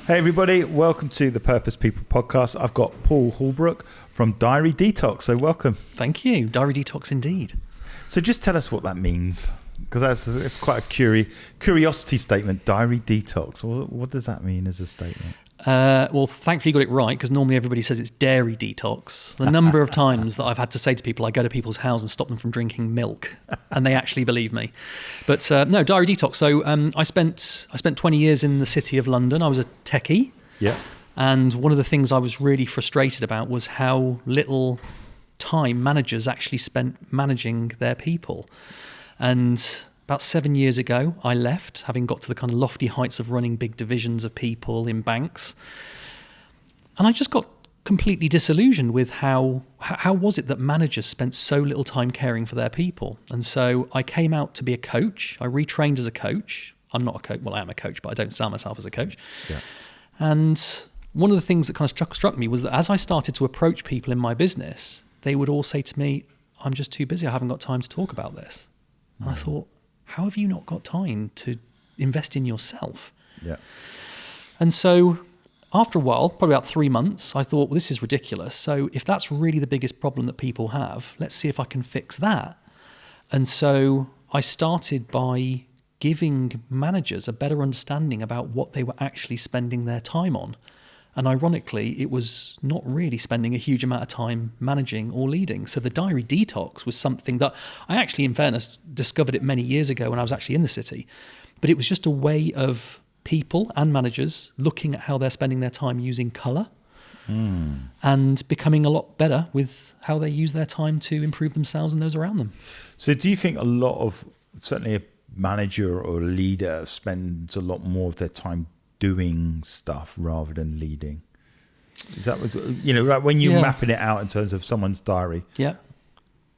Hey everybody, welcome to the Purpose People podcast. I've got Paul Holbrook from Diary Detox, so welcome. Thank you. Diary Detox indeed. So just tell us what that means, because it's quite a curiosity statement, Diary Detox. What does that mean as a statement? Well, thankfully you got it right, because normally everybody says it's dairy detox. The number of times that I've had to say to people, I go to people's house and stop them from drinking milk, and they actually believe me. But no, diary detox. So I spent 20 years in the city of London. I was a techie. Yeah. And one of the things I was really frustrated about was how little time managers actually spent managing their people. And about 7 years ago, I left, having got to the kind of lofty heights of running big divisions of people in banks. And I just got completely disillusioned with how was it that managers spent so little time caring for their people. And so I came out to be a coach. I retrained as a coach. I'm not a coach. Well, I am a coach, but I don't sell myself as a coach. Yeah. And one of the things that kind of struck me was that as I started to approach people in my business, they would all say to me, I'm just too busy. I haven't got time to talk about this. And I thought, how have you not got time to invest in yourself? Yeah. And so after a while, probably about 3 months, I thought, well, this is ridiculous. So if that's really the biggest problem that people have, let's see if I can fix that. And so I started by giving managers a better understanding about what they were actually spending their time on. And ironically, it was not really spending a huge amount of time managing or leading. So the diary detox was something that I actually, in fairness, discovered it many years ago when I was actually in the city. But it was just a way of people and managers looking at how they're spending their time using colour and becoming a lot better with how they use their time to improve themselves and those around them. So do you think a lot of, certainly a manager or a leader spends a lot more of their time doing stuff rather than leading? Is that, like when you're mapping it out in terms of someone's diary? Yeah.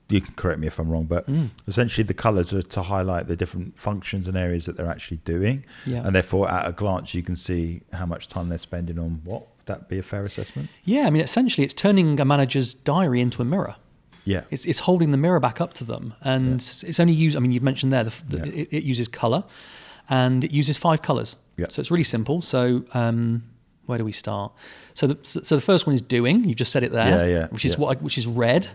You can correct me if I'm wrong, but essentially the colours are to highlight the different functions and areas that they're actually doing. Yeah. And therefore, at a glance, you can see how much time they're spending on what. Would that be a fair assessment? Yeah, I mean, essentially, it's turning a manager's diary into a mirror. Yeah. It's holding the mirror back up to them. And it's only used, I mean, you've mentioned there, it uses colour, and it uses 5 colours. Yeah. So it's really simple. So where do we start? So the first one is doing. You just said it there. Which is red.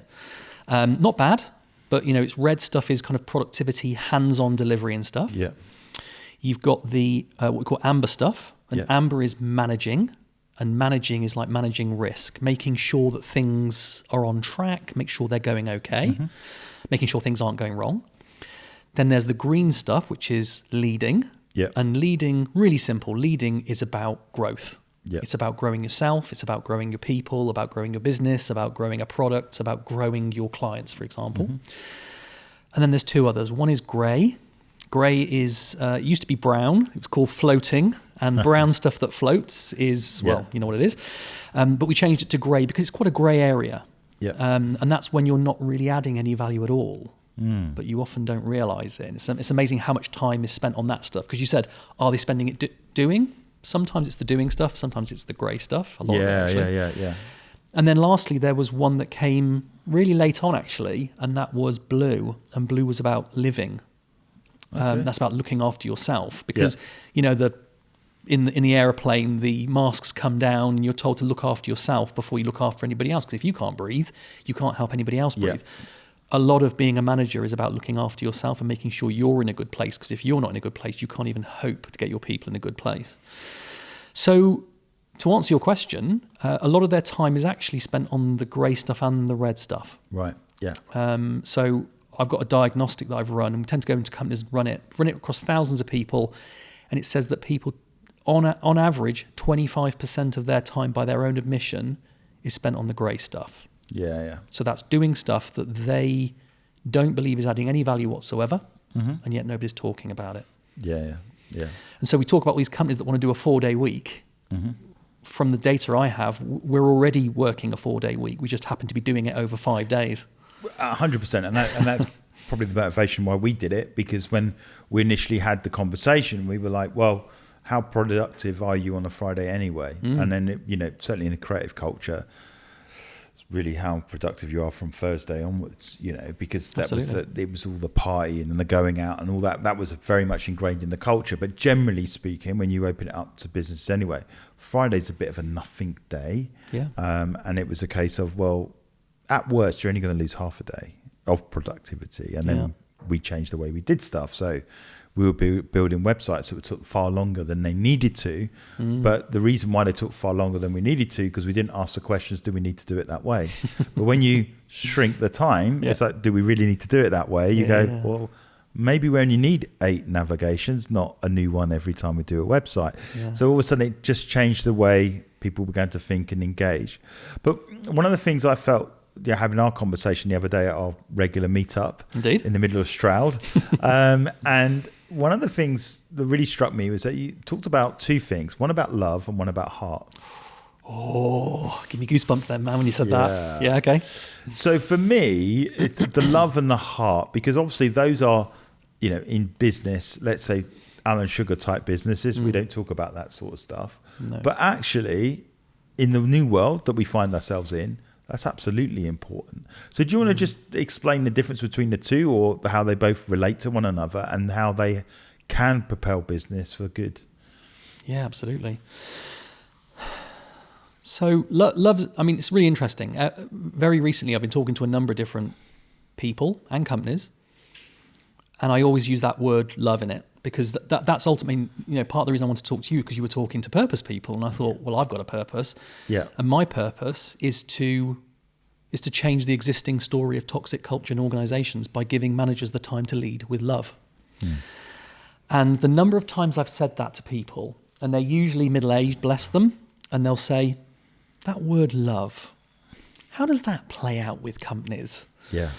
Not bad, but it's red stuff is kind of productivity, hands-on delivery and stuff. Yeah. You've got the what we call amber stuff, and amber is managing, and managing is like managing risk, making sure that things are on track, make sure they're going okay, making sure things aren't going wrong. Then there's the green stuff, which is leading. Yeah. And leading, really simple, leading is about growth. Yeah. It's about growing yourself, it's about growing your people, about growing your business, about growing a product, about growing your clients, for example. And then there's 2 others. One is grey. Grey is, it used to be brown, it was called floating, and brown stuff that floats is, well, you know what it is. But we changed it to grey because it's quite a grey area. Yeah. And that's when you're not really adding any value at all. But you often don't realise it. It's amazing how much time is spent on that stuff. Because you said, are they spending it doing? Sometimes it's the doing stuff. Sometimes it's the grey stuff. A lot of it, actually. Yeah. And then lastly, there was one that came really late on, actually, and that was blue. And blue was about living. Okay. That's about looking after yourself. Because, in the aeroplane, the masks come down and you're told to look after yourself before you look after anybody else. Because if you can't breathe, you can't help anybody else breathe. A lot of being a manager is about looking after yourself and making sure you're in a good place, because if you're not in a good place, you can't even hope to get your people in a good place. So to answer your question, a lot of their time is actually spent on the grey stuff and the red stuff. Right, yeah. So I've got a diagnostic that I've run, and we tend to go into companies and run it across thousands of people, and it says that people, on average, 25% of their time, by their own admission, is spent on the grey stuff. Yeah. So that's doing stuff that they don't believe is adding any value whatsoever, and yet nobody's talking about it. Yeah. And so we talk about these companies that want to do a 4-day week. From the data I have, we're already working a 4-day week. We just happen to be doing it over 5 days. 100%, and that's probably the motivation why we did it, because when we initially had the conversation, we were like, well, how productive are you on a Friday anyway? And then, certainly in a creative culture, really how productive you are from Thursday onwards, because that Absolutely. it was all the partying and the going out and all that. That was very much ingrained in the culture. But generally speaking, when you open it up to business anyway, Friday's a bit of a nothing day. Yeah. And it was a case of, well, at worst, you're only going to lose half a day of productivity. And then we changed the way we did stuff. So we were building websites that took far longer than they needed to. But the reason why they took far longer than we needed to, because we didn't ask the questions, do we need to do it that way? But when you shrink the time, it's like, do we really need to do it that way? You go, well, maybe we only need 8 navigations, not a new one every time we do a website. Yeah. So all of a sudden it just changed the way people began to think and engage. But one of the things I felt, having our conversation the other day at our regular meetup, indeed, in the middle of Stroud, and one of the things that really struck me was that you talked about 2 things, one about love and one about heart. Oh, give me goosebumps then, man, when you said that. Yeah, okay. So for me, it's the love and the heart, because obviously those are, in business, let's say Alan Sugar type businesses, we don't talk about that sort of stuff. No. But actually, in the new world that we find ourselves in, that's absolutely important. So do you want to just explain the difference between the two, or how they both relate to one another and how they can propel business for good? Yeah, absolutely. So love, it's really interesting. Very recently, I've been talking to a number of different people and companies, and I always use that word love in it, because that's ultimately, part of the reason I want to talk to you, because you were talking to purpose people, and I thought, well, I've got a purpose. Yeah. And my purpose is to change the existing story of toxic culture in organizations by giving managers the time to lead with love. And the number of times I've said that to people, and they're usually middle-aged, bless them, and they'll say, that word love, how does that play out with companies? Yeah.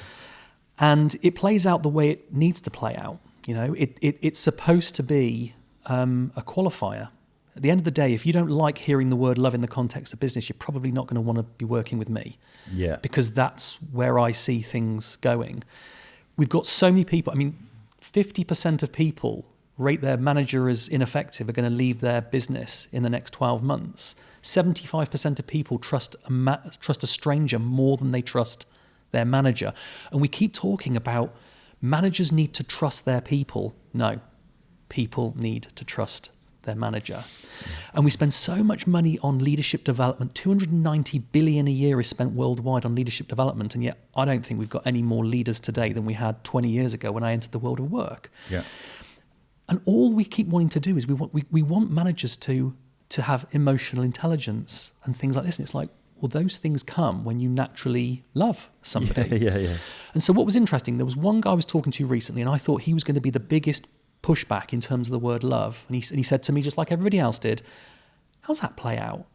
And it plays out the way it needs to play out. It's supposed to be a qualifier. At the end of the day, if you don't like hearing the word love in the context of business, you're probably not going to want to be working with me. Yeah. Because that's where I see things going. We've got so many people. 50% of people rate their manager as ineffective are going to leave their business in the next 12 months. 75% of people trust a stranger more than they trust their manager. And we keep talking about managers need to trust their people. No, people need to trust their manager. And we spend so much money on leadership development. 290 billion a year is spent worldwide on leadership development, and yet I don't think we've got any more leaders today than we had 20 years ago when I entered the world of work. Yeah. And all we keep wanting to do is we want managers to have emotional intelligence and things like this. And it's like, well, those things come when you naturally love somebody. Yeah. And so what was interesting, there was one guy I was talking to recently, and I thought he was going to be the biggest pushback in terms of the word love. And he said to me, just like everybody else did, how's that play out? And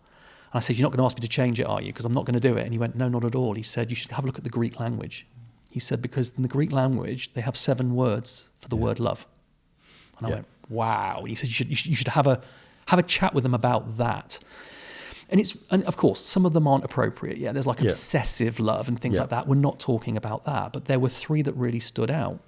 I said, you're not going to ask me to change it, are you? Because I'm not going to do it. And he went, no, not at all. He said, you should have a look at the Greek language. He said, because in the Greek language, they have 7 words for the word love. And I went, wow. And he said, you should have a chat with them about that. And of course, some of them aren't appropriate. Yeah, there's like obsessive love and things like that. We're not talking about that. But there were 3 that really stood out.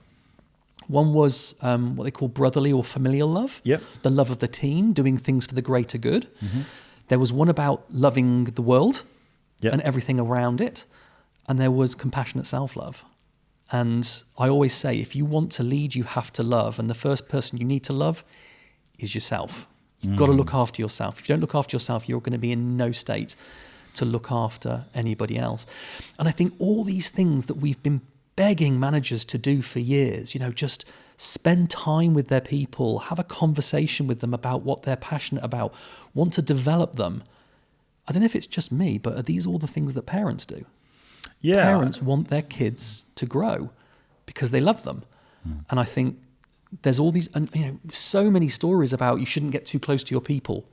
One was what they call brotherly or familial love. Yep. The love of the team, doing things for the greater good. Mm-hmm. There was one about loving the world and everything around it. And there was compassionate self-love. And I always say, if you want to lead, you have to love. And the first person you need to love is yourself. You've got to look after yourself. If you don't look after yourself, you're going to be in no state to look after anybody else. And I think all these things that we've been begging managers to do for years, just spend time with their people, have a conversation with them about what they're passionate about, want to develop them. I don't know if it's just me, but are these all the things that parents do? Yeah. Parents want their kids to grow because they love them. And I think there's all these, so many stories about you shouldn't get too close to your people.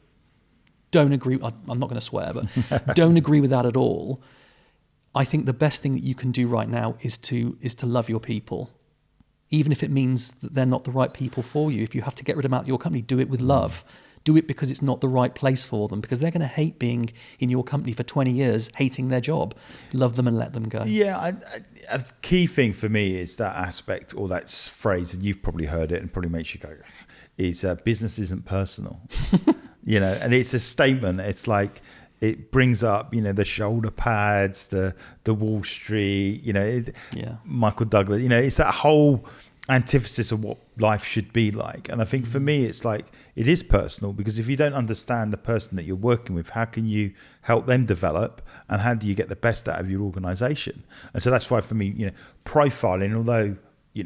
Don't agree. I'm not going to swear, but don't agree with that at all. I think the best thing that you can do right now is to love your people, even if it means that they're not the right people for you. If you have to get rid of them out of your company, do it with love. Do it because it's not the right place for them, because they're going to hate being in your company for 20 years, hating their job. Love them and let them go. Yeah, a key thing for me is that aspect, or that phrase, and you've probably heard it and probably makes you go, is business isn't personal. And it's a statement. It's like, it brings up, the shoulder pads, the Wall Street, Michael Douglas, it's that whole antithesis of what life should be like. And I think for me, it's like, it is personal, because if you don't understand the person that you're working with, how can you help them develop, and how do you get the best out of your organization? And so that's why for me, profiling, although, you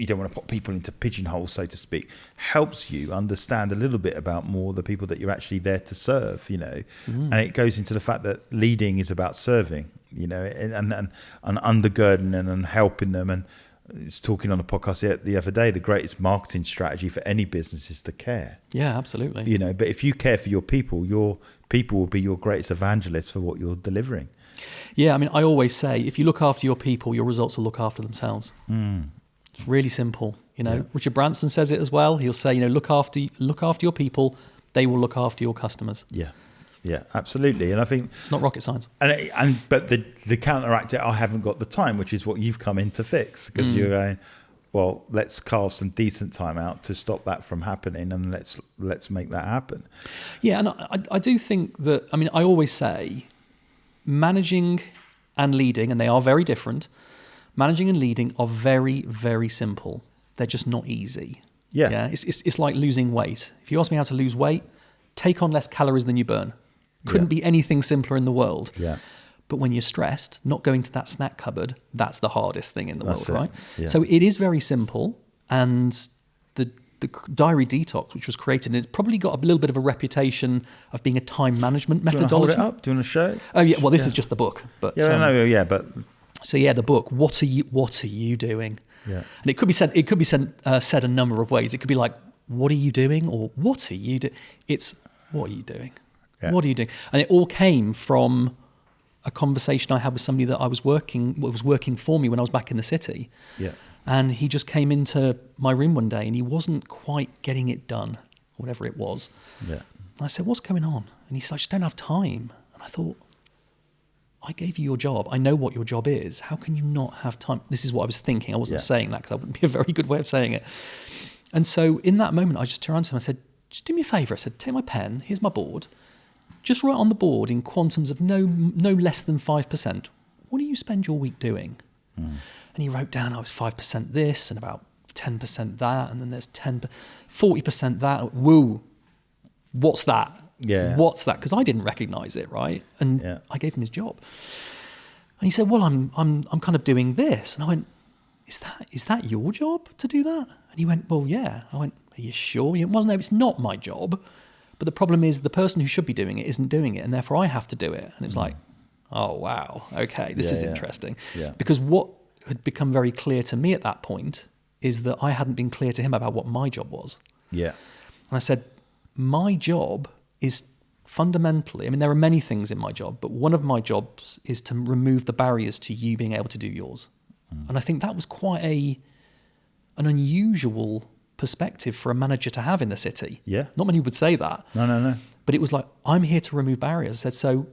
don't want to put people into pigeonholes, so to speak, helps you understand a little bit about more the people that you're actually there to serve, and it goes into the fact that leading is about serving, and undergirding and helping them. And I was talking on a podcast the other day, the greatest marketing strategy for any business is to care. Yeah, absolutely. But if you care for your people will be your greatest evangelists for what you're delivering. Yeah, I always say, if you look after your people, your results will look after themselves. It's really simple. Richard Branson says it as well. He'll say, look after your people, they will look after your customers. Yeah, absolutely. And I think it's not rocket science. But the counteract, I haven't got the time, which is what you've come in to fix, because you're going, well, let's carve some decent time out to stop that from happening, and let's make that happen. Yeah, and I do think that, I always say, managing and leading, and they are very different. Managing and leading are very, very simple. They're just not easy. Yeah. It's like losing weight. If you ask me how to lose weight, take on less calories than you burn. Couldn't be anything simpler in the world. Yeah. But when you're stressed, not going to that snack cupboard, that's the hardest thing in the world, right? Yeah. So it is very simple. And the diary detox, which was created, and it's probably got a little bit of a reputation of being a time management methodology. Do you want to hold it up? Do you want to show it? Oh yeah. Well, this is just the book, but So the book. What are you doing? Yeah. And it could be said a number of ways. It could be like, what are you doing, or what are you doing? It's, what are you doing? Yeah. What are you doing? And it all came from a conversation I had with somebody that was working for me when I was back in the city. Yeah. And he just came into my room one day and he wasn't quite getting it done, whatever it was. Yeah. And I said, what's going on? And he said, I just don't have time. And I thought, I gave you your job. I know what your job is. How can you not have time? This is what I was thinking. I wasn't saying that because that wouldn't be a very good way of saying it. And so in that moment, I just turned around to him. I said, just do me a favour. I said, take my pen. Here's my board. Just write on the board in quantums of no less than 5%. What do you spend your week doing? And he wrote down, I was 5% this and about 10% that. And then there's 40% that. Woo. What's that? Yeah. What's that? Because I didn't recognise it, right? And I gave him his job. And he said, well, I'm kind of doing this. And I went, is that your job to do that? And he went, well, yeah. I went, are you sure? He went, well, no, it's not my job. But the problem is the person who should be doing it isn't doing it, and therefore I have to do it. And it was like, oh, wow, okay, this is interesting. Yeah. Because what had become very clear to me at that point is that I hadn't been clear to him about what my job was. Yeah. And I said, my job is fundamentally, there are many things in my job, but one of my jobs is to remove the barriers to you being able to do yours. And I think that was quite an unusual perspective for a manager to have in the city. Yeah. Not many would say that. No. But it was like, I'm here to remove barriers. I said, so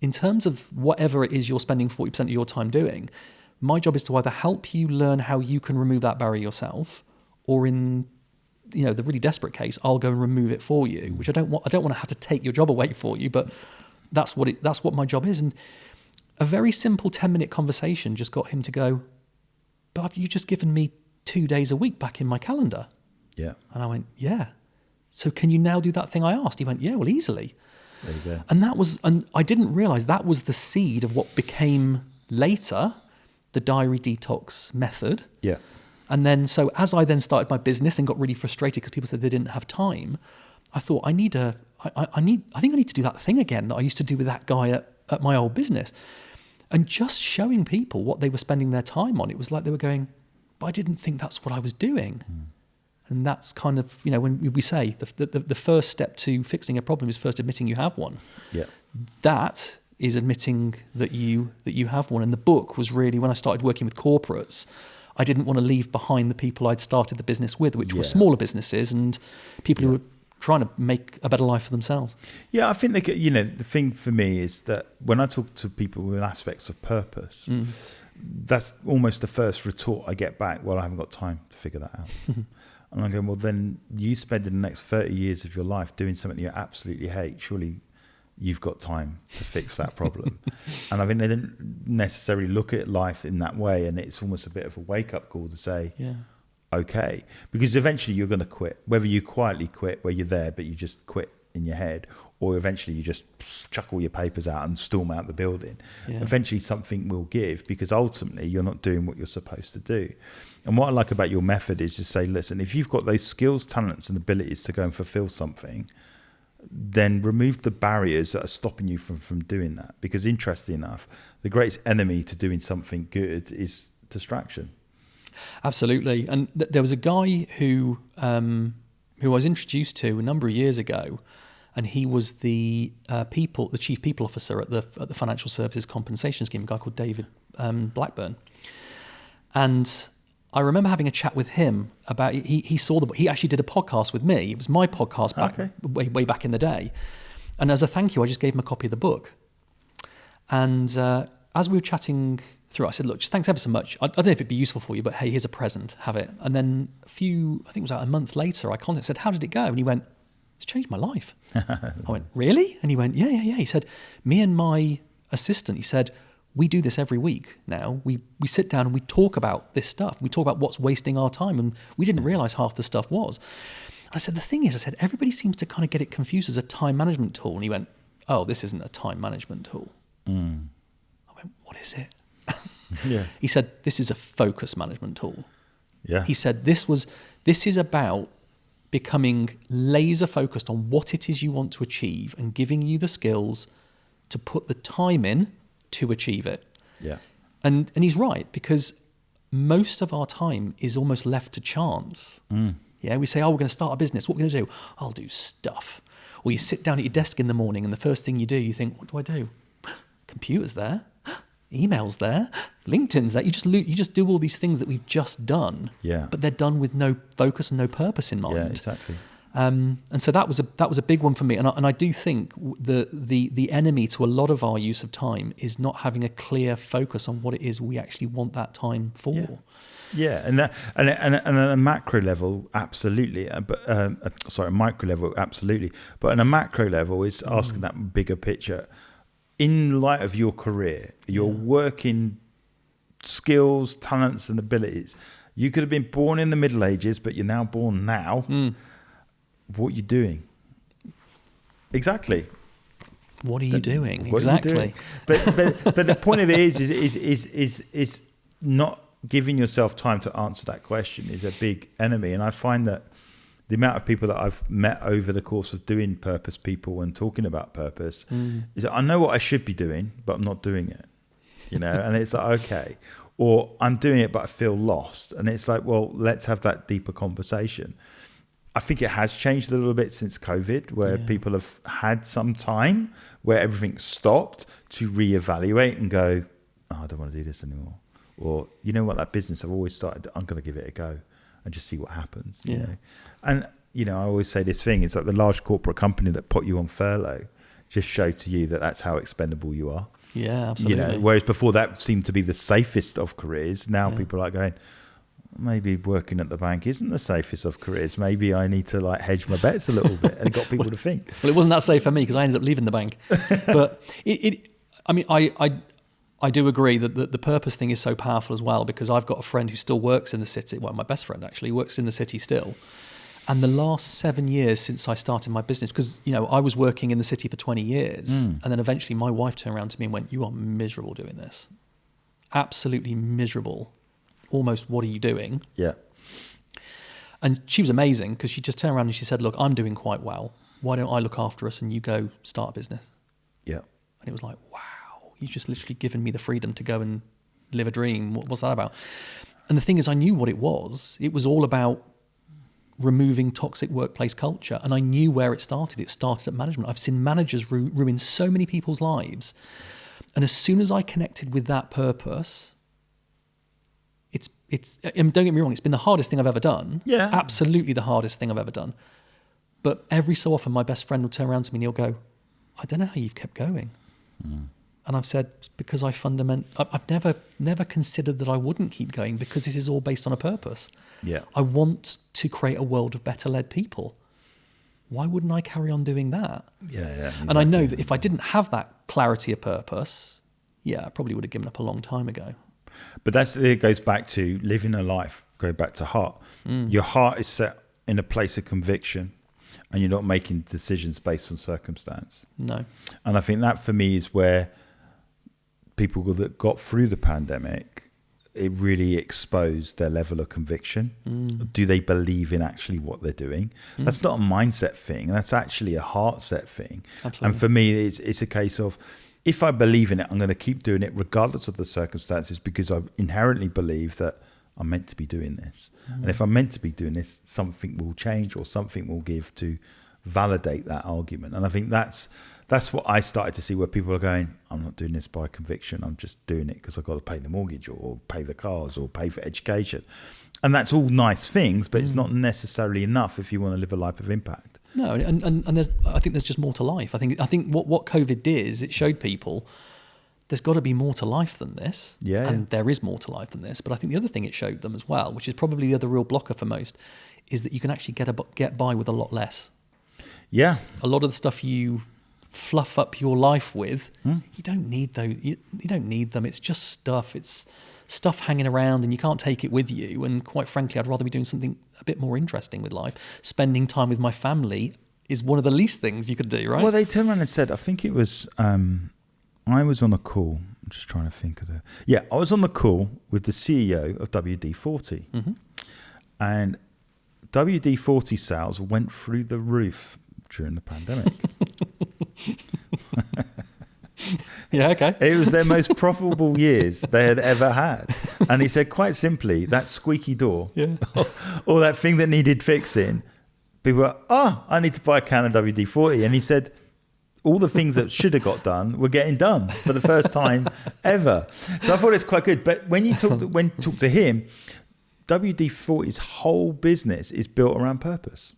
in terms of whatever it is you're spending 40% of your time doing, my job is to either help you learn how you can remove that barrier yourself, or in the really desperate case, I'll go and remove it for you, which I don't want to have to take your job away for you, but that's what my job is. And a very simple 10-minute conversation just got him to go, but you've just given me 2 days a week back in my calendar. Yeah. And I went, yeah. So can you now do that thing I asked? He went, yeah, well, easily. There you go. And I didn't realise that was the seed of what became later the diary detox method. Yeah. And then, so as I then started my business and got really frustrated because people said they didn't have time, I thought I think I need to do that thing again that I used to do with that guy at my old business. And just showing people what they were spending their time on, it was like they were going, but I didn't think that's what I was doing. And that's kind of, when we say the first step to fixing a problem is first admitting you have one. Yeah. That is admitting that you have one. And the book was really, when I started working with corporates, I didn't want to leave behind the people I'd started the business with, which were smaller businesses and people who were trying to make a better life for themselves. Yeah, I think the thing for me is that when I talk to people with aspects of purpose, that's almost the first retort I get back. Well, I haven't got time to figure that out. And I go, well, then you spend the next 30 years of your life doing something that you absolutely hate. Surely you've got time to fix that problem. And I think they didn't necessarily look at life in that way, and it's almost a bit of a wake-up call to say, okay, because eventually you're going to quit, whether you quietly quit where you're there but you just quit in your head, or eventually you just chuck all your papers out and storm out the building. Eventually something will give, because ultimately you're not doing what you're supposed to do. And what I like about your method is to say, listen, if you've got those skills, talents and abilities to go and fulfill something, then remove the barriers that are stopping you from doing that. Because interestingly enough, the greatest enemy to doing something good is distraction. Absolutely. And there was a guy who I was introduced to a number of years ago, and he was the chief people officer at the Financial Services Compensation Scheme, a guy called David Blackburn. And I remember having a chat with him about, he actually did a podcast with me. It was my podcast way back in the day. And as a thank you, I just gave him a copy of the book. And as we were chatting through, I said, look, just thanks ever so much. I don't know if it'd be useful for you, but hey, here's a present, have it. And then I think it was like a month later, I contacted, said, how did it go? And he went, it's changed my life. I went, really? And he went, yeah. He said, me and my assistant, he said, we do this every week now. We sit down and we talk about this stuff. We talk about what's wasting our time, and we didn't realize half the stuff was. And I said, the thing is, everybody seems to kind of get it confused as a time management tool. And he went, oh, this isn't a time management tool. I went, what is it? He said, this is a focus management tool. He said, this is about becoming laser focused on what it is you want to achieve and giving you the skills to put the time in to achieve it. And he's right, because most of our time is almost left to chance. We say, oh, we're going to start a business. What are we going to do? I'll do stuff. Or you sit down at your desk in the morning and the first thing you do, you think, what do I do? Computer's there, email's there, LinkedIn's there. You just do all these things that we've just done, but they're done with no focus and no purpose in mind. Exactly. And so that was a big one for me. And I do think the enemy to a lot of our use of time is not having a clear focus on what it is we actually want that time for. And at a macro level, absolutely. A micro level, absolutely. But on a macro level, it's asking that bigger picture. In light of your career, your working skills, talents, and abilities, you could have been born in the Middle Ages, but you're now born now. What are you doing? Exactly. What are you doing? Exactly. But the point of it is not giving yourself time to answer that question is a big enemy. And I find that the amount of people that I've met over the course of doing purpose people and talking about purpose is that I know what I should be doing, but I'm not doing it. And it's like, okay. Or I'm doing it, but I feel lost. And it's like, well, let's have that deeper conversation. I think it has changed a little bit since COVID, where people have had some time where everything stopped to reevaluate and go, oh, I don't want to do this anymore. Or, you know what, that business I've always started, I'm going to give it a go and just see what happens. You know? And, I always say this thing, it's like the large corporate company that put you on furlough just show to you that that's how expendable you are. Yeah, absolutely. Whereas before that seemed to be the safest of careers. Now people are like going, maybe working at the bank isn't the safest of careers. Maybe I need to hedge my bets a little bit and got people to think. Well, it wasn't that safe for me because I ended up leaving the bank. But I do agree that the purpose thing is so powerful as well, because I've got a friend who still works in the city. Well, my best friend actually works in the city still. And the last 7 years since I started my business, because, I was working in the city for 20 years. And then eventually my wife turned around to me and went, you are miserable doing this. Absolutely miserable. Almost, what are you doing? Yeah. And she was amazing, because she just turned around and she said, look, I'm doing quite well. Why don't I look after us and you go start a business? Yeah. And it was like, wow, you've just literally given me the freedom to go and live a dream. What's that about? And the thing is, I knew what it was. It was all about removing toxic workplace culture. And I knew where it started. It started at management. I've seen managers ruin so many people's lives. And as soon as I connected with that purpose, don't get me wrong, it's been the hardest thing I've ever done. Yeah. Absolutely the hardest thing I've ever done. But every so often my best friend will turn around to me and he'll go, I don't know how you've kept going. And I've said, because I've never considered that I wouldn't keep going, because this is all based on a purpose. Yeah. I want to create a world of better led people. why wouldn't I carry on doing that? Yeah, exactly. And I know that if I didn't have that clarity of purpose, I probably would have given up a long time ago. But it goes back to living a life, go back to heart. Your heart is set in a place of conviction, and you're not making decisions based on circumstance. No. And I think that for me is where people that got through the pandemic, it really exposed their level of conviction. Do they believe in actually what they're doing? That's not a mindset thing. That's actually a heart set thing. Absolutely. And for me, it's a case of, if I believe in it, I'm going to keep doing it regardless of the circumstances, because I inherently believe that I'm meant to be doing this. And if I'm meant to be doing this, something will change or something will give to validate that argument. And I think that's what I started to see, where people are going, I'm not doing this by conviction. I'm just doing it because I've got to pay the mortgage or pay the cars or pay for education. And that's all nice things, but it's not necessarily enough if you want to live a life of impact. No, and I think there's just more to life. I think what COVID did is it showed people there's got to be more to life than this. Yeah. And there is more to life than this. But I think the other thing it showed them as well, which is probably the other real blocker for most, is that you can actually get by with a lot less. Yeah. A lot of the stuff you fluff up your life with, you don't need those. You don't need them. It's just stuff. It's stuff hanging around, and you can't take it with you. And quite frankly, I'd rather be doing something a bit more interesting with life. Spending time with my family is one of the least things you could do, right? Well, they turned around and said, I think it was, I was on a call. I'm just trying to think of I was on the call with the CEO of WD-40, and WD-40 sales went through the roof during the pandemic. Yeah, okay. It was their most profitable years they had ever had. And he said, quite simply, that squeaky door, or that thing that needed fixing, people were, I need to buy a can of WD-40. And he said, all the things that should have got done were getting done for the first time ever. So I thought it's quite good. But when you talk to him, WD-40's whole business is built around purpose.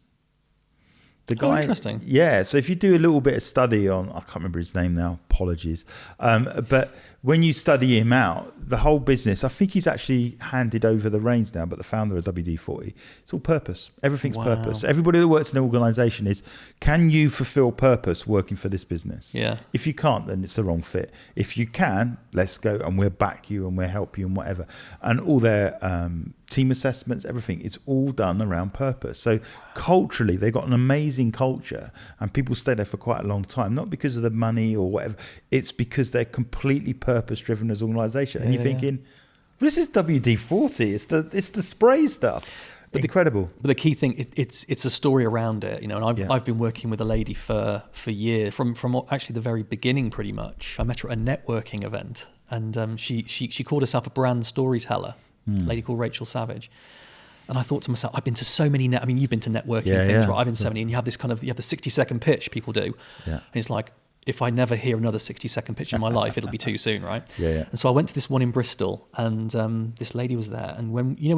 The guy, interesting. Yeah, so if you do a little bit of study on, I can't remember his name now, apologies. But when you study him out, the whole business, I think he's actually handed over the reins now, but the founder of WD-40, it's all purpose. Everything's purpose. Everybody that works in an organisation is, can you fulfil purpose working for this business? Yeah. If you can't, then it's the wrong fit. If you can, let's go and we'll back you and we'll help you and whatever. And all their team assessments, everything, it's all done around purpose. So culturally, they've got an amazing culture, and people stay there for quite a long time, not because of the money or whatever. It's because they're completely purpose-driven as an organisation. And you're thinking, well, this is WD-40. It's the spray stuff. But incredible. But the key thing, it's a story around it, you know. And I've been working with a lady for years, from actually the very beginning, pretty much. I met her at a networking event, and she called herself a brand storyteller. A lady called Rachel Savage. And I thought to myself, I've been to so many you've been to networking things, right? I've been to so many, and you have the 60-second pitch people do. Yeah. And it's like, if I never hear another 60-second pitch in my life, it'll be too soon, right? Yeah. And so I went to this one in Bristol, and this lady was there. And when you're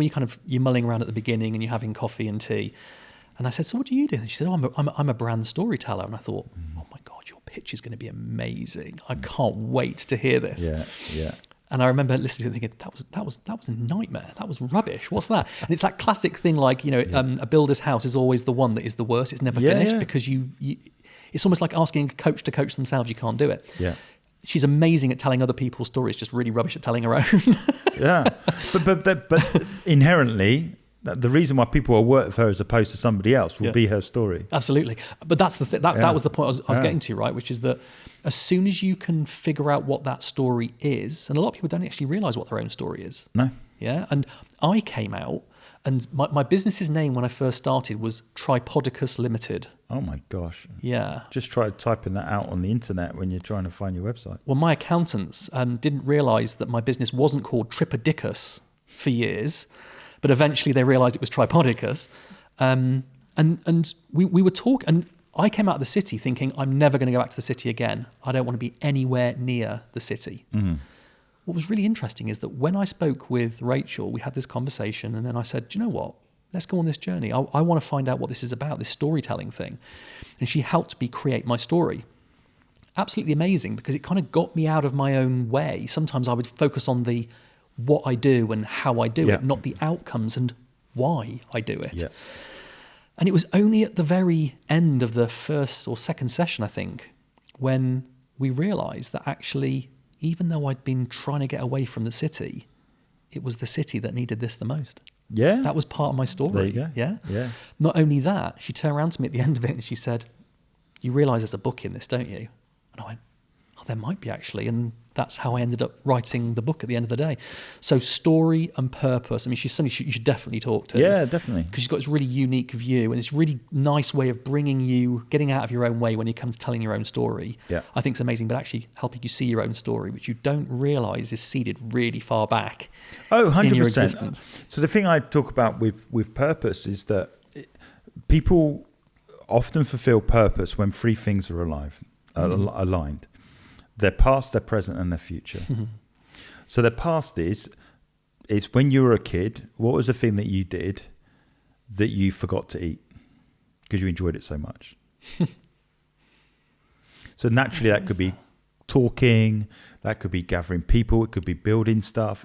mulling around at the beginning and you're having coffee and tea, and I said, so what do you do? And she said, I'm a brand storyteller. And I thought, oh my God, your pitch is going to be amazing. I can't wait to hear this. Yeah. And I remember listening to it thinking, that was a nightmare. That was rubbish. What's that? And it's that classic thing, like, a builder's house is always the one that is the worst. It's never finished because you it's almost like asking a coach to coach themselves. You can't do it. Yeah. She's amazing at telling other people's stories, just really rubbish at telling her own. Yeah. But inherently, the reason why people will work with her as opposed to somebody else will be her story. Absolutely. But that's the that was the point I was getting to, right? Which is that as soon as you can figure out what that story is, and a lot of people don't actually realize what their own story is. No. Yeah. And I came out, and my business's name when I first started was Tripodicus Limited. Oh my gosh. Yeah. Just try typing that out on the internet when you're trying to find your website. Well, my accountants didn't realize that my business wasn't called Tripodicus for years. But eventually they realised it was Tripodicus. And we were talking, and I came out of the city thinking, I'm never going to go back to the city again. I don't want to be anywhere near the city. Mm-hmm. What was really interesting is that when I spoke with Rachel, we had this conversation, and then I said, do you know what? Let's go on this journey. I want to find out what this is about, this storytelling thing. And she helped me create my story. Absolutely amazing, because it kind of got me out of my own way. Sometimes I would focus on what I do and how I do it, not the outcomes and why I do it. Yeah. And it was only at the very end of the first or second session, I think, when we realised that actually, even though I'd been trying to get away from the city, it was the city that needed this the most. Yeah. That was part of my story. There you go. Yeah. Yeah. Not only that, she turned around to me at the end of it and she said, "You realise there's a book in this, don't you?" And I went, "Oh, there might be actually." And that's how I ended up writing the book at the end of the day. So story and purpose. I mean, she's somebody you should definitely talk to. Yeah, definitely. Because she's got this really unique view and this really nice way of getting out of your own way when it comes to telling your own story. Yeah. I think it's amazing, but actually helping you see your own story, which you don't realise is seeded really far back. Oh, 100%. In your existence. So the thing I talk about with purpose is that people often fulfill purpose when three things are aligned. Their past, their present, and their future. So their past is when you were a kid, what was the thing that you did that you forgot to eat because you enjoyed it so much? So naturally that could be talking, that could be gathering people, it could be building stuff.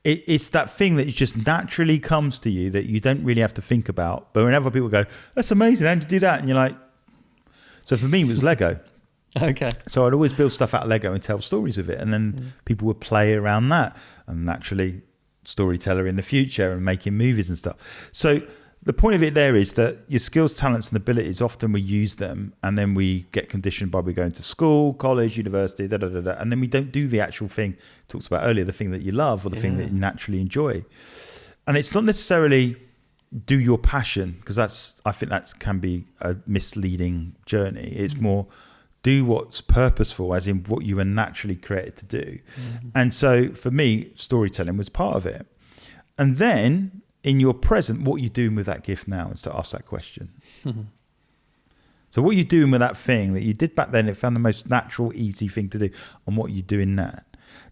It's that thing that just naturally comes to you that you don't really have to think about. But whenever people go, "That's amazing, how did you do that?" And you're like, so for me it was Lego. Okay. So I'd always build stuff out of Lego and tell stories with it. And then people would play around that. And naturally, storyteller in the future and making movies and stuff. So the point of it there is that your skills, talents and abilities, often we use them and then we get conditioned by we going to school, college, university, and then we don't do the actual thing talked about earlier, the thing that you love or the thing that you naturally enjoy. And it's not necessarily do your passion, because I think that can be a misleading journey. It's more do what's purposeful, as in what you were naturally created to do. And so for me, storytelling was part of it. And then in your present, what you're doing with that gift now is to ask that question. So what you're doing with that thing that you did back then, it found the most natural, easy thing to do, and what you're doing now.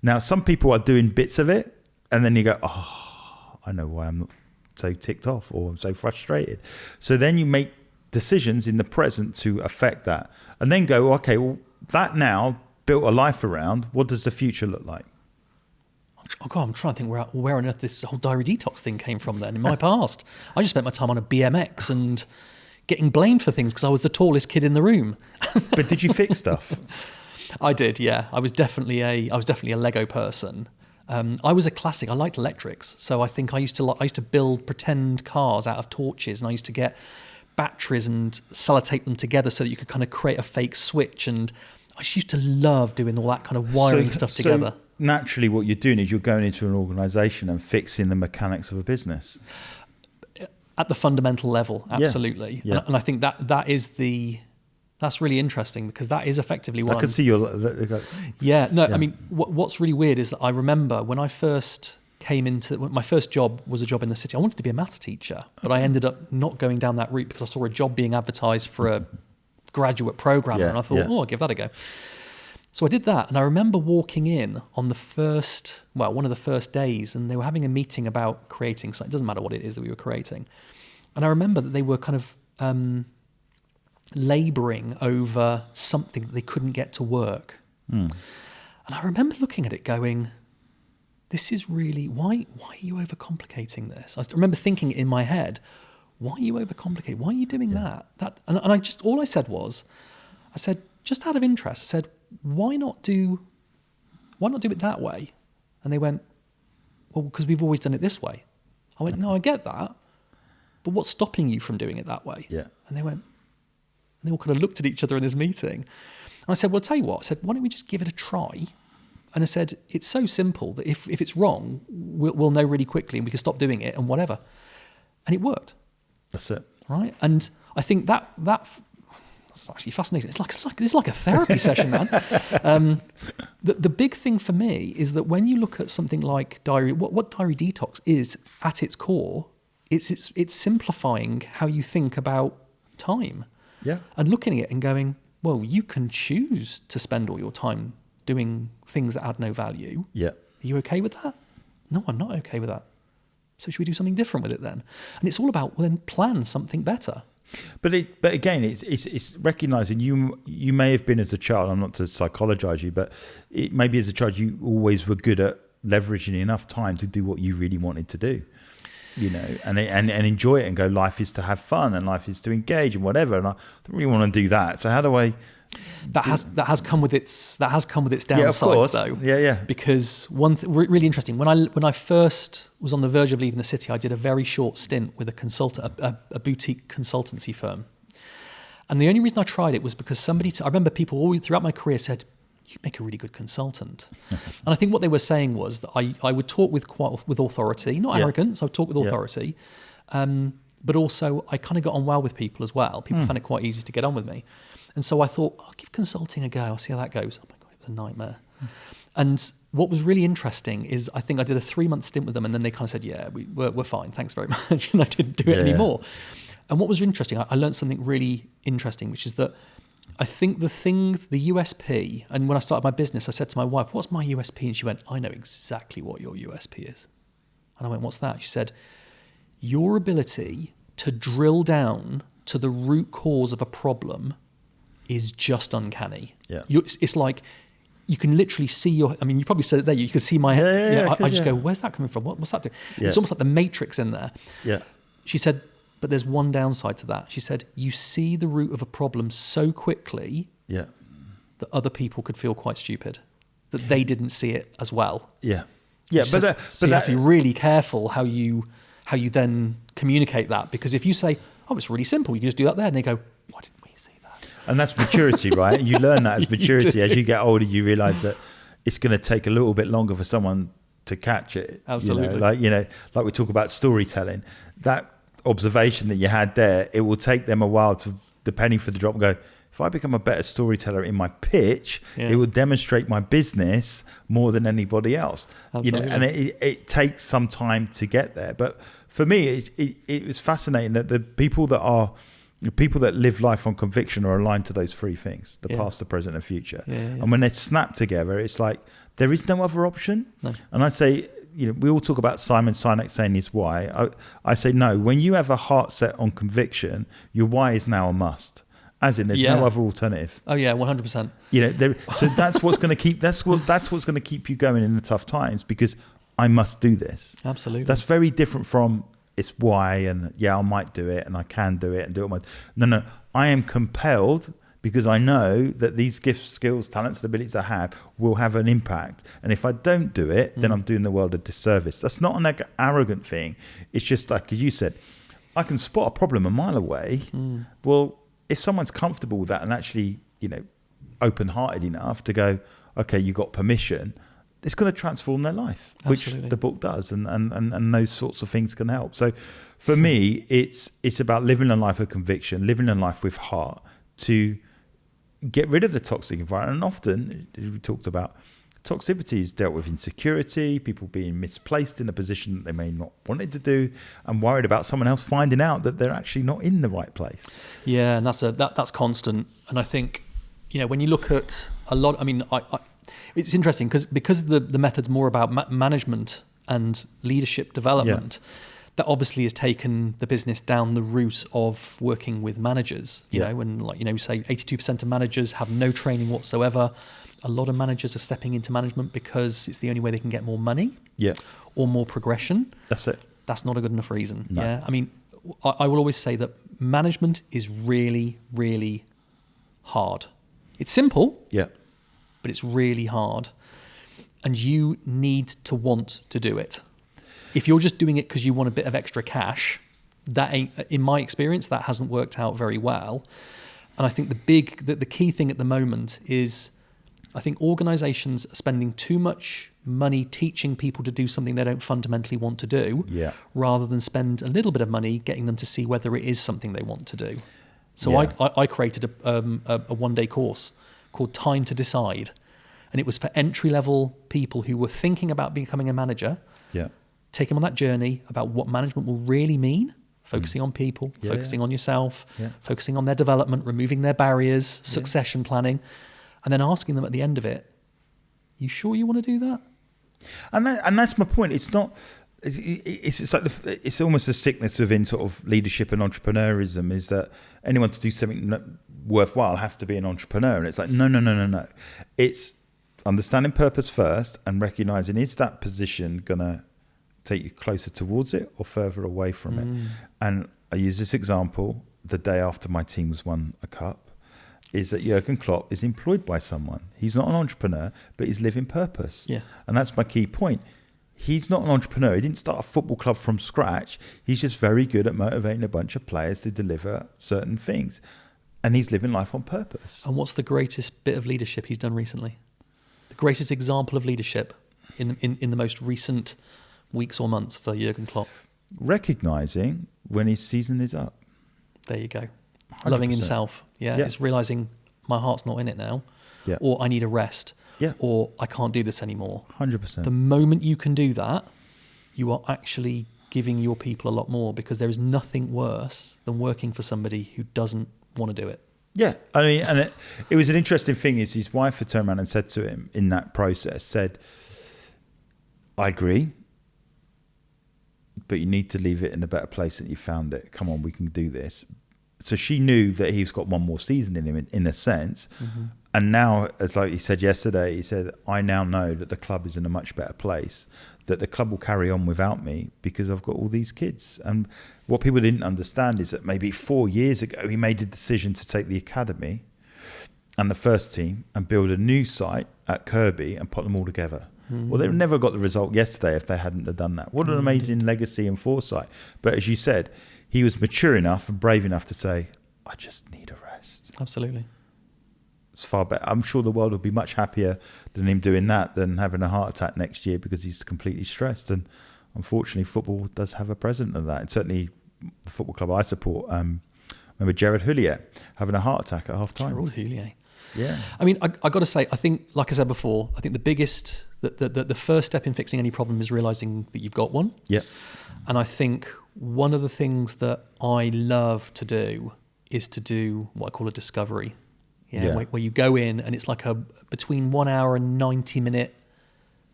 Now, some people are doing bits of it, and then you go, "Oh, I know why I'm not so ticked off or I'm so frustrated." So then you make decisions in the present to affect that, and then go, "Okay, well, that now built a life around. What does the future look like?" Oh God, I'm trying to think where on earth this whole diary detox thing came from then in my past. I just spent my time on a BMX and getting blamed for things because I was the tallest kid in the room. But did you fix stuff? I did, yeah. I was definitely a Lego person. I was a classic. I liked electrics, so I think I used to build pretend cars out of torches, and I used to get batteries and sellotape them together so that you could kind of create a fake switch. And I just used to love doing all that kind of wiring stuff together. So naturally, what you're doing is you're going into an organisation and fixing the mechanics of a business. At the fundamental level, absolutely. Yeah. And I think that's really interesting, because that is effectively what I could see your... Yeah, no, I mean, what's really weird is that I remember when I first came into... My first job was a job in the city. I wanted to be a maths teacher, but I ended up not going down that route because I saw a job being advertised for a graduate programmer, and I thought, I'll give that a go. So I did that, and I remember walking in on one of the first days, and they were having a meeting about creating something. It doesn't matter what it is that we were creating. And I remember that they were kind of labouring over something that they couldn't get to work. And I remember looking at it going, this is really, why are you overcomplicating this? I remember thinking in my head, why are you overcomplicating? Why are you doing that? And all I said was, just out of interest, I said, why not do it that way? And they went, well, because we've always done it this way. I went, no, I get that, but what's stopping you from doing it that way? Yeah. And they all kind of looked at each other in this meeting. And I said, well, I'll tell you what. I said, why don't we just give it a try? And I said, it's so simple that if it's wrong, we'll know really quickly and we can stop doing it and whatever. And it worked. That's it. Right? And I think that's actually fascinating. It's like a therapy session, man. The big thing for me is that when you look at something like diary, what diary detox is at its core, it's simplifying how you think about time. Yeah. And looking at it and going, well, you can choose to spend all your time doing things that add no value. Yeah. Are you okay with that? No, I'm not okay with that. So should we do something different with it then? And it's all about, well, then plan something better. But again, it's recognizing you may have been as a child. I'm not to psychologize you, but maybe as a child you always were good at leveraging enough time to do what you really wanted to do. and enjoy it and go, life is to have fun and life is to engage and whatever. And I don't really want to do that. So how do I? That has come with its downsides, though. Yeah. Because really interesting. When I first was on the verge of leaving the city, I did a very short stint with a boutique consultancy firm. And the only reason I tried it was because I remember people always throughout my career said, "You'd make a really good consultant." And I think what they were saying was that I would talk with authority, not arrogance. I would talk with authority, but also I kind of got on well with people as well. People found it quite easy to get on with me. And so I thought, I'll give consulting a go. I'll see how that goes. Oh my God, it was a nightmare. And what was really interesting is I think I did a 3-month stint with them, and then they kind of said, "Yeah, we're fine. Thanks very much." And I didn't do it anymore. And what was interesting, I learned something really interesting, which is that I think the USP, and when I started my business, I said to my wife, "What's my USP?" And she went, "I know exactly what your USP is." And I went, "What's that?" She said, "Your ability to drill down to the root cause of a problem is just uncanny." Yeah. It's like you can literally see you probably said it there. You can see my head. I just go, "Where's that coming from? What's that doing?" Yeah. It's almost like the Matrix in there. Yeah. She said, "But there's one downside to that." She said, "You see the root of a problem so quickly that other people could feel quite stupid, that they didn't see it as well." Yeah. So you have to be really careful how you then communicate that, because if you say, "Oh, it's really simple, you can just do that there," and they go, "Why didn't we see that?" And that's maturity, right? You learn that as maturity. As you get older, you realise that it's going to take a little bit longer for someone to catch it. Absolutely. Like we talk about storytelling, that observation that you had there, it will take them a while to, the penny for the drop, and go, if I become a better storyteller in my pitch, it will demonstrate my business more than anybody else. Absolutely. And it takes some time to get there. But for me, it was fascinating that the people that live life on conviction are aligned to those three things: the past, the present, and future. And when they snap together, it's like there is no other option. No. And I say, we all talk about Simon Sinek saying his why. I say, no, when you have a heart set on conviction, your why is now a must. As in, there's no other alternative. Oh yeah, 100%. So that's what's going to keep that's what's going to keep you going in the tough times, because I must do this. Absolutely. That's very different from it's why, and I might do it and I can do it and do it. No, I am compelled, because I know that these gifts, skills, talents, and abilities I have will have an impact. And if I don't do it, then I'm doing the world a disservice. That's not an arrogant thing. It's just like you said, I can spot a problem a mile away. Well, if someone's comfortable with that and actually, open-hearted enough to go, okay, you got permission, it's going to transform their life, Absolutely. which the book does, and those sorts of things can help. So for me, it's about living a life of conviction, living a life with heart, to get rid of the toxic environment. And often, as we talked about, toxicity is dealt with insecurity, people being misplaced in a position that they may not wanted to do, and worried about someone else finding out that they're actually not in the right place. Yeah, and that's constant. And I think, when you look at a lot, it's interesting because the method's more about management and leadership development. That obviously has taken the business down the route of working with managers, and we say 82% of managers have no training whatsoever. A lot of managers are stepping into management because it's the only way they can get more money or more progression. That's it. That's not a good enough reason. No. Yeah. I will always say that management is really, really hard. It's simple, but it's really hard. And you need to want to do it. If you're just doing it because you want a bit of extra cash, that ain't, in my experience, that hasn't worked out very well. And I think the key thing at the moment is, I think organizations are spending too much money teaching people to do something they don't fundamentally want to do, rather than spend a little bit of money getting them to see whether it is something they want to do. So I created a one-day course called Time to Decide. And it was for entry-level people who were thinking about becoming a manager, take them on that journey about what management will really mean, focusing on people, focusing on yourself, focusing on their development, removing their barriers, succession planning, and then asking them at the end of it, you sure you want to do that? And that's my point. It's not. It's like it's almost a sickness within sort of leadership and entrepreneurism, is that anyone to do something worthwhile has to be an entrepreneur, and it's like no. It's understanding purpose first and recognizing, is that position gonna take you closer towards it or further away from it. And I use this example the day after my team was won a cup, is that Jurgen Klopp is employed by someone. He's not an entrepreneur, but he's living purpose. Yeah. And that's my key point. He's not an entrepreneur. He didn't start a football club from scratch. He's just very good at motivating a bunch of players to deliver certain things. And he's living life on purpose. And what's the greatest bit of leadership he's done recently? The greatest example of leadership in the most recent weeks or months for Jurgen Klopp? Recognising when his season is up. There you go. 100%. Loving himself. Yeah. It's realising my heart's not in it now. Yeah. Or I need a rest. Yeah. Or I can't do this anymore. 100%. The moment you can do that, you are actually giving your people a lot more, because there is nothing worse than working for somebody who doesn't want to do it. Yeah, I mean, and it was an interesting thing is his wife had turned around and said to him in that process, said, I agree, but you need to leave it in a better place than you found it. Come on, we can do this. So she knew that he's got one more season in him in a sense. Mm-hmm. And now, as like he said yesterday, he said, I now know that the club is in a much better place, that the club will carry on without me because I've got all these kids. And what people didn't understand is that maybe 4 years ago, he made the decision to take the academy and the first team and build a new site at Kirkby and put them all together. Mm-hmm. Well, they never got the result yesterday if they hadn't have done that. What an amazing legacy and foresight. But as you said, he was mature enough and brave enough to say, I just need a rest. Absolutely. It's far better. I'm sure the world would be much happier than him doing that than having a heart attack next year because he's completely stressed. And unfortunately, football does have a precedent of that. And certainly, the football club I support, remember Gerard Houllier having a heart attack at half time. Gerard Houllier. Yeah. I mean, I got to say, I think, like I said before, I think the first step in fixing any problem is realising that you've got one. Yeah. And I think one of the things that I love to do is to do what I call a discovery. Where you go in and it's like a between 1 hour and 90-minute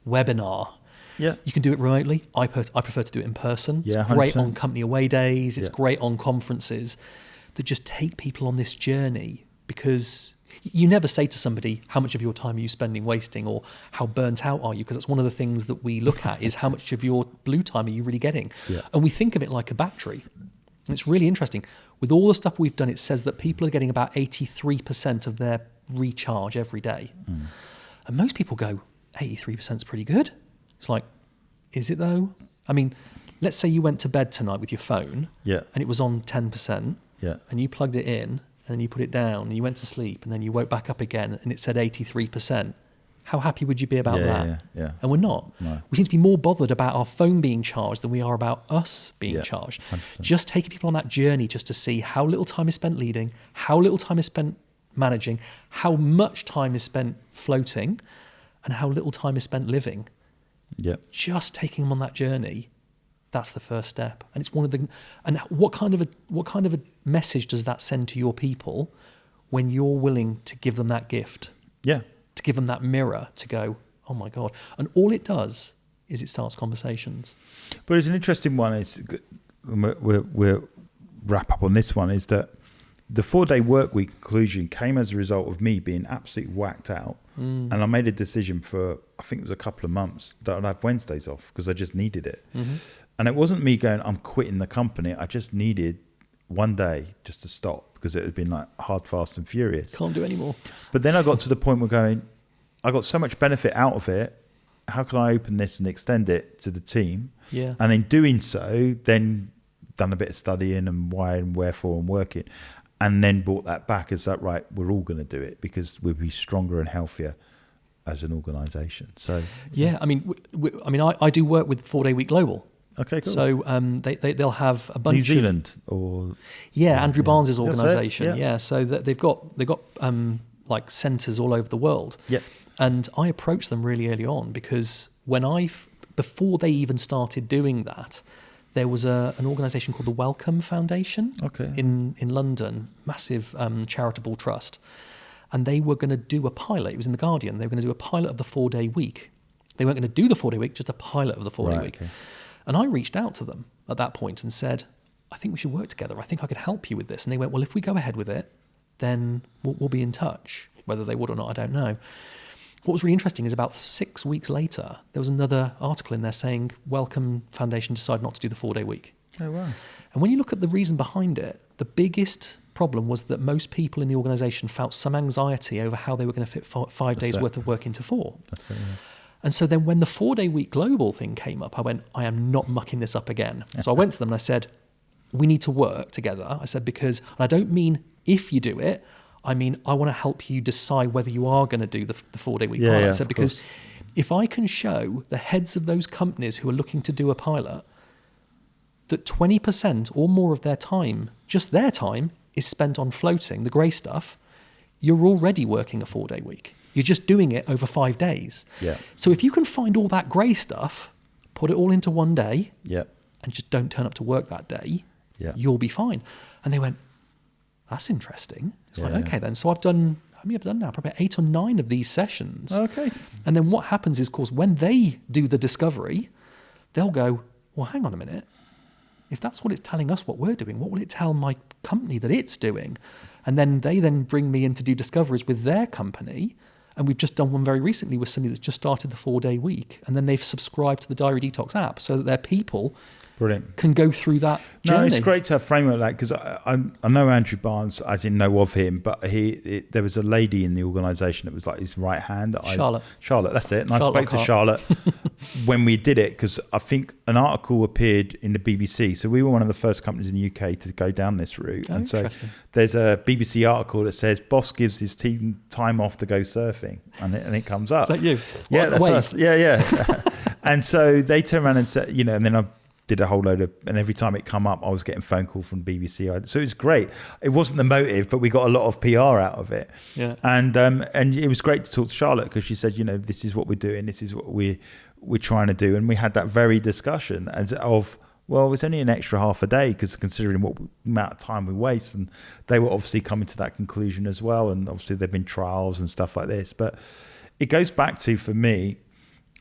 webinar. Yeah. You can do it remotely. I prefer to do it in person. Yeah, it's great 100%. on company away days. It's great on conferences that just take people on this journey, because you never say to somebody, how much of your time are you spending wasting, or how burnt out are you? Because that's one of the things that we look at is how much of your blue time are you really getting? Yeah. And we think of it like a battery. And it's really interesting. With all the stuff we've done, it says that people are getting about 83% of their recharge every day. Mm. And most people go, 83% is pretty good. It's like, is it though? I mean, let's say you went to bed tonight with your phone and it was on 10% and you plugged it in and then you put it down and you went to sleep and then you woke back up again and it said 83%. How happy would you be about that? Yeah. And we're not. No. We seem to be more bothered about our phone being charged than we are about us being charged. 100%. Just taking people on that journey just to see how little time is spent leading, how little time is spent managing, how much time is spent floating, and how little time is spent living. Yep. Just taking them on that journey, that's the first step. And it's one of the. And what kind of a message does that send to your people when you're willing to give them that gift? Yeah. To give them that mirror to go, oh my God. And all it does is it starts conversations. But it's an interesting one. Is we'll wrap up on this one, is that the 4-day work week conclusion came as a result of me being absolutely whacked out. And I made a decision for, I think it was a couple of months, that I'd have Wednesdays off because I just needed it. Mm-hmm. And it wasn't me going, I'm quitting the company. I just needed one day just to stop because it had been like hard, fast and furious. Can't do anymore. But then I got to the point where going, I got so much benefit out of it. How can I open this and extend it to the team? Yeah. And in doing so, then done a bit of studying and why and wherefore and working. And then brought that back as that, right, we're all going to do it because we'll be stronger and healthier as an organisation. So yeah, I mean, I do work with 4-Day Week Global. Okay, cool. So they'll have a bunch New Zealand or Andrew Barnes's organisation. Yeah. So they've got like centres all over the world. Yeah. And I approached them really early on because before they even started doing that, there was an organisation called the Wellcome Foundation in London, massive charitable trust. And they were going to do a pilot. It was in The Guardian. They were going to do a pilot of the 4-day week. They weren't going to do the 4-day week, just a pilot of the 4-day week. Okay. And I reached out to them at that point and said, I think we should work together. I think I could help you with this. And they went, well, if we go ahead with it, then we'll be in touch. Whether they would or not, I don't know. what was really interesting is about 6 weeks later, there was another article in there saying, Wellcome Foundation decided not to do the 4-day week. Oh, wow. And when you look at the reason behind it, the biggest problem was that most people in the organisation felt some anxiety over how they were going to fit 5 days worth of work into 4. That's it, yeah. And so then when the 4-day week global thing came up, I went, I am not mucking this up again. So I went to them and I said, we need to work together. I said, because, and I don't mean if you do it, I mean, I want to help you decide whether you are going to do the 4-day week pilot. I said, because if I can show the heads of those companies who are looking to do a pilot that 20% or more of their time, just their time, is spent on floating, the grey stuff, you're already working a 4-day week. You're just doing it over 5 days. Yeah. So if you can find all that grey stuff, put it all into one day, and just don't turn up to work that day, you'll be fine. And they went, that's interesting. It's like, okay then. So I've done, how many have I done now? Probably 8 or 9 of these sessions. Okay. And then what happens is, of course, when they do the discovery, they'll go, well, hang on a minute. If that's what it's telling us what we're doing, what will it tell my company that it's doing? And then they then bring me in to do discoveries with their company. And we've just done one very recently with somebody that's just started the 4-day week. And then they've subscribed to the Diary Detox app so that their people can go through that journey. No, it's great to have a framework like, because I know Andrew Barnes, I didn't know of him, but there was a lady in the organisation that was like his right hand. Charlotte, that's it. And I spoke to Charlotte when we did it, because I think an article appeared in the BBC. So we were one of the first companies in the UK to go down this route. And so there's a BBC article that says, boss gives his team time off to go surfing. And it comes up. Is that you? Yeah, that's us. Yeah. And so they turned around and said, and then I did a whole load of, and every time it come up, I was getting phone call from BBC. So it was great. It wasn't the motive, but we got a lot of PR out of it. Yeah. And it was great to talk to Charlotte, because she said, this is what we're doing. This is what we're trying to do. And we had that very discussion of, well, it's only an extra half a day, because considering what amount of time we waste. And they were obviously coming to that conclusion as well. And obviously there've been trials and stuff like this, but it goes back to, for me,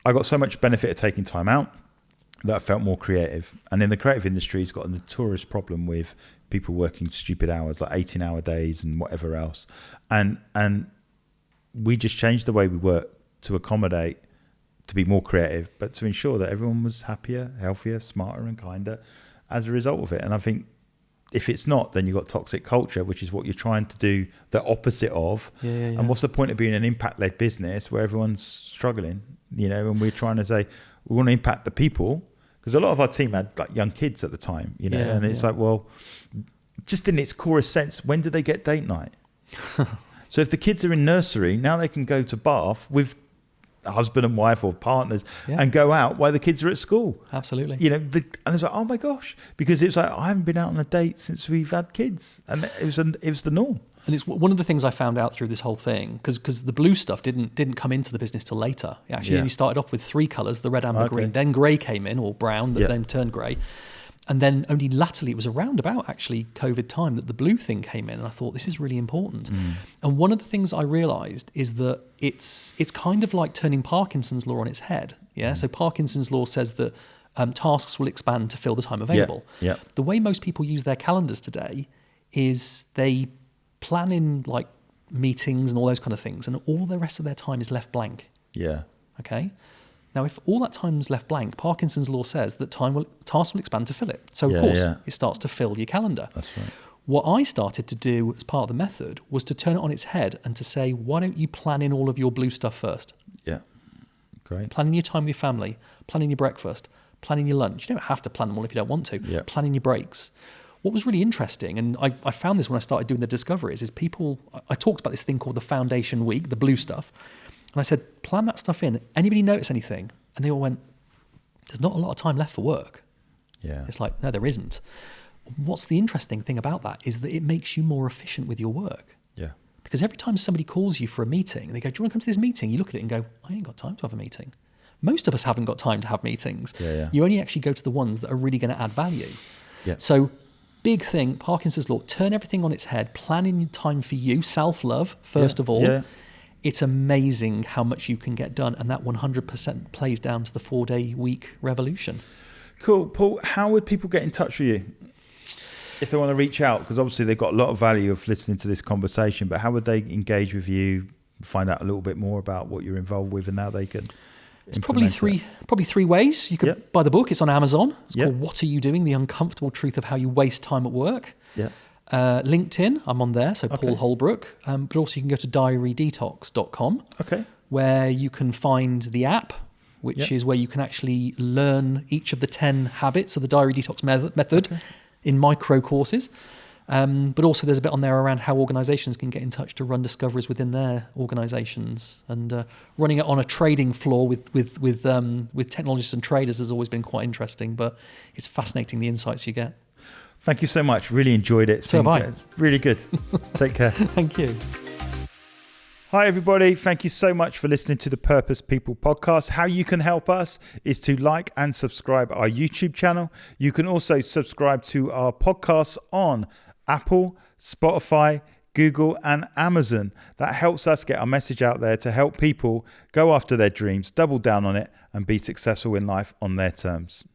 I got so much benefit of taking time out that I felt more creative. And in the creative industry, it's got a notorious problem with people working stupid hours, like 18-hour days and whatever else. And we just changed the way we work to accommodate, to be more creative, but to ensure that everyone was happier, healthier, smarter and kinder as a result of it. And I think if it's not, then you've got toxic culture, which is what you're trying to do the opposite of. And what's the point of being an impact-led business where everyone's struggling, and we're trying to say, we want to impact the people, because a lot of our team had like young kids at the time, and it's like, well, just in its core sense, when do they get date night? So if the kids are in nursery, now they can go to Bath with a husband and wife or partners and go out while the kids are at school. Absolutely. And it's like, oh my gosh, because it's like, I haven't been out on a date since we've had kids, and it was the norm. And it's one of the things I found out through this whole thing, because the blue stuff didn't come into the business till later. Actually, we started off with 3 colours, the red, amber, green. Then grey came in, or brown, that then turned grey. And then only latterly, it was around about actually COVID time, that the blue thing came in. And I thought, this is really important. And one of the things I realised is that it's kind of like turning Parkinson's law on its head. So Parkinson's law says that tasks will expand to fill the time available. The way most people use their calendars today is they plan in like meetings and all those kind of things, and all the rest of their time is left blank. Okay. Now, if all that time is left blank, Parkinson's law says that tasks will expand to fill it. So, of course, it starts to fill your calendar. That's right. What I started to do as part of the method was to turn it on its head and to say, why don't you plan in all of your blue stuff first? Yeah, great. Planning your time with your family, planning your breakfast, planning your lunch. You don't have to plan them all if you don't want to. Planning your breaks. What was really interesting, and I found this when I started doing the discoveries, is I talked about this thing called the foundation week, the blue stuff. And I said, plan that stuff in. Anybody notice anything? And they all went, there's not a lot of time left for work. It's like, no, there isn't. What's the interesting thing about that is that it makes you more efficient with your work. Because every time somebody calls you for a meeting, they go, do you want to come to this meeting? You look at it and go, I ain't got time to have a meeting. Most of us haven't got time to have meetings. You only actually go to the ones that are really going to add value. So big thing, Parkinson's law, turn everything on its head, planning time for you, self-love, first of all. It's amazing how much you can get done, and that 100% plays down to the 4-day week revolution. Cool. Paul, how would people get in touch with you if they want to reach out? Because obviously they've got a lot of value of listening to this conversation, but how would they engage with you? find out a little bit more about what you're involved with and how they can. It's probably three ways. You could buy the book. It's on Amazon. It's called What Are You Doing? The Uncomfortable Truth of How You Waste Time at Work. Yeah. LinkedIn, I'm on there, so Paul Holbrook. But also you can go to diarydetox.com, where you can find the app, which is where you can actually learn each of the 10 habits of the diary detox method in micro courses. But also there's a bit on there around how organisations can get in touch to run discoveries within their organisations, and running it on a trading floor with technologists and traders has always been quite interesting. But it's fascinating the insights you get. Thank you so much. Really enjoyed it. So have I. It's really good. Take care. Thank you. Hi, everybody. Thank you so much for listening to the Purpose People podcast. How you can help us is to like and subscribe our YouTube channel. You can also subscribe to our podcasts on Apple, Spotify, Google, and Amazon. That helps us get our message out there to help people go after their dreams, double down on it, and be successful in life on their terms.